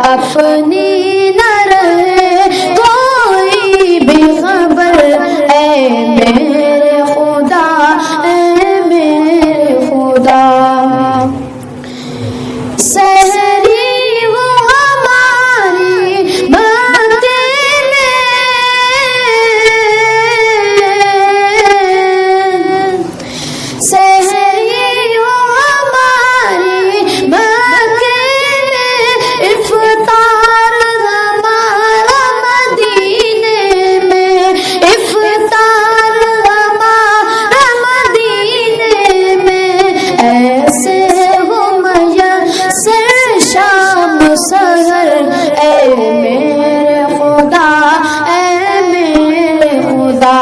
اپنی نہ رہے کوئی بھی خبر، اے میرے خدا، اے میرے خدا۔ سحری وہ ہماری باتیں سحری وہ ہماری باتیں افطار ہمارا مدینے میں، افطار ہمارا مدینے میں، ایسے ہو میسر شام سحر، اے میرے خدا، اے میرے خدا،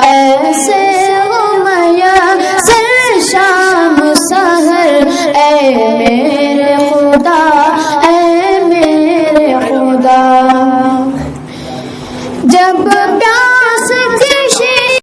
ایسے ہو میسر شام سحر، اے میرے خدا، اے میرے خدا۔ جب پیار